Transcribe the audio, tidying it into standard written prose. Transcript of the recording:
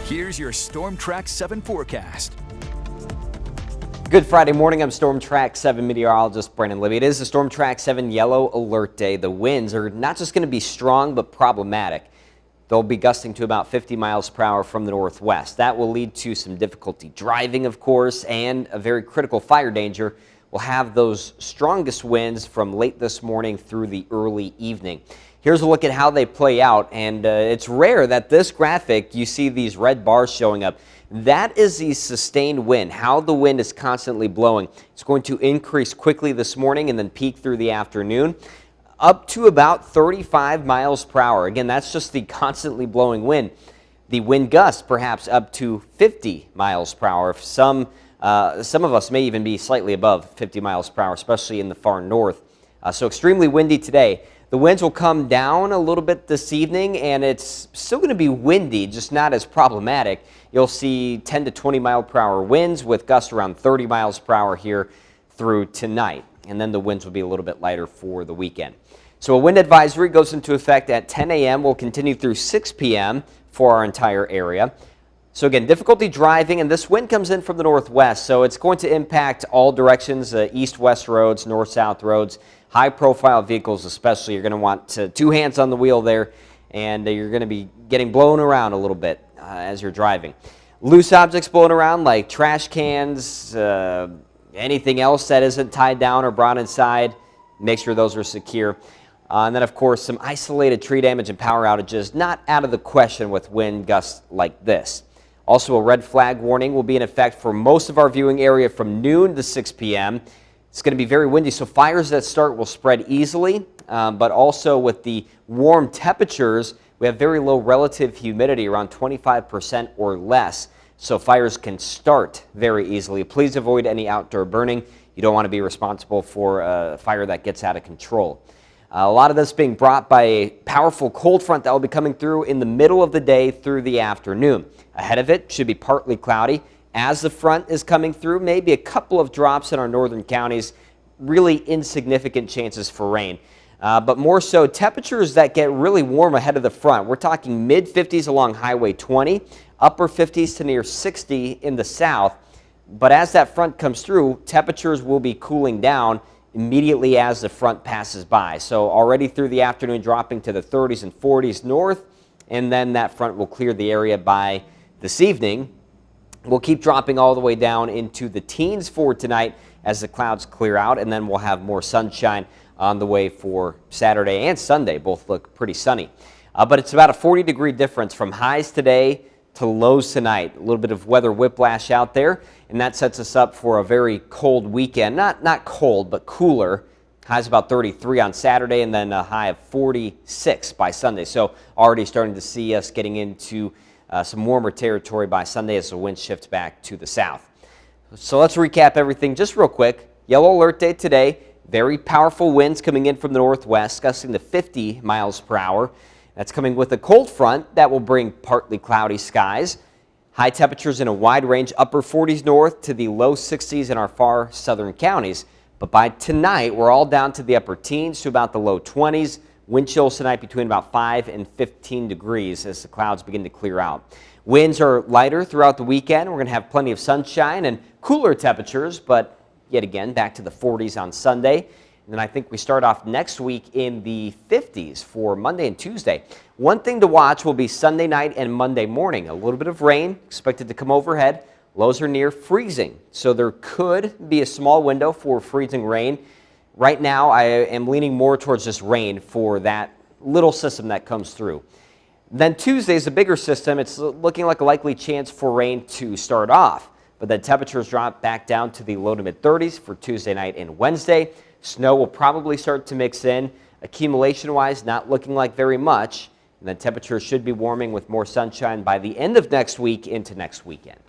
Here's your Storm Track 7 forecast. Good Friday morning. I'm Storm Track 7 meteorologist Brandon Libby. It is a Storm Track 7 yellow alert day. The winds are not just going to be strong but problematic. They'll be gusting to about 50 miles per hour from the northwest. That will lead to some difficulty driving, of course, and a very critical fire danger. We'll have those strongest winds from late this morning through the early evening. Here's a look at how they play out, and it's rare that this graphic, you see these red bars showing up. That is the sustained wind, how the wind is constantly blowing. It's going to increase quickly this morning and then peak through the afternoon, up to about 35 miles per hour. Again, that's just the constantly blowing wind. The wind gusts perhaps up to 50 miles per hour. Some of us may even be slightly above 50 miles per hour, especially in the far north. So extremely windy today. The winds will come down a little bit this evening, and it's still going to be windy, just not as problematic. You'll see 10 to 20 mile per hour winds with gusts around 30 miles per hour here through tonight. And then the winds will be a little bit lighter for the weekend. So a wind advisory goes into effect at 10 a.m. will continue through 6 p.m. for our entire area. So again, difficulty driving, and this wind comes in from the northwest, so it's going to impact all directions, east-west roads, north-south roads, high-profile vehicles especially. You're going to want two hands on the wheel there, and you're going to be getting blown around a little bit as you're driving. Loose objects blowing around like trash cans, anything else that isn't tied down or brought inside, make sure those are secure. And then, of course, some isolated tree damage and power outages, not out of the question with wind gusts like this. Also, a red flag warning will be in effect for most of our viewing area from noon to 6 p.m. It's going to be very windy, so fires that start will spread easily, but also with the warm temperatures, we have very low relative humidity, around 25% or less, so fires can start very easily. Please avoid any outdoor burning. You don't want to be responsible for a fire that gets out of control. A lot of this being brought by a powerful cold front that will be coming through in the middle of the day through the afternoon. Ahead of it should be partly cloudy. As the front is coming through, maybe a couple of drops in our northern counties, really insignificant chances for rain. But more so, temperatures that get really warm ahead of the front. We're talking mid-50s along Highway 20, upper 50s to near 60 in the south. But as that front comes through, temperatures will be cooling down immediately as the front passes by. So already through the afternoon dropping to the 30s and 40s north, and then that front will clear the area by this evening. We'll keep dropping all the way down into the teens for tonight as the clouds clear out, and then we'll have more sunshine on the way for Saturday and Sunday. Both look pretty sunny. But it's about a 40-degree difference from highs today to lows tonight. A little bit of weather whiplash out there, and that sets us up for a very cold weekend. Not cold, but cooler. Highs about 33 on Saturday, and then a high of 46 by Sunday. So already starting to see us getting into some warmer territory by Sunday as the wind shifts back to the south. So let's recap everything just real quick. Yellow alert day today. Very powerful winds coming in from the northwest, gusting to 50 miles per hour. That's coming with a cold front that will bring partly cloudy skies. High temperatures in a wide range, upper 40s north to the low 60s in our far southern counties. But by tonight, we're all down to the upper teens to about the low 20s. Wind chills tonight between about 5 and 15 degrees as the clouds begin to clear out. Winds are lighter throughout the weekend. We're going to have plenty of sunshine and cooler temperatures, but yet again, back to the 40s on Sunday. And then I think we start off next week in the 50s for Monday and Tuesday. One thing to watch will be Sunday night and Monday morning. A little bit of rain expected to come overhead. Lows are near freezing, so there could be a small window for freezing rain. Right now, I am leaning more towards this rain for that little system that comes through. Then Tuesday is a bigger system. It's looking like a likely chance for rain to start off, but then temperatures drop back down to the low to mid 30s for Tuesday night and Wednesday. Snow will probably start to mix in. Accumulation-wise, not looking like very much. And then temperatures should be warming with more sunshine by the end of next week into next weekend.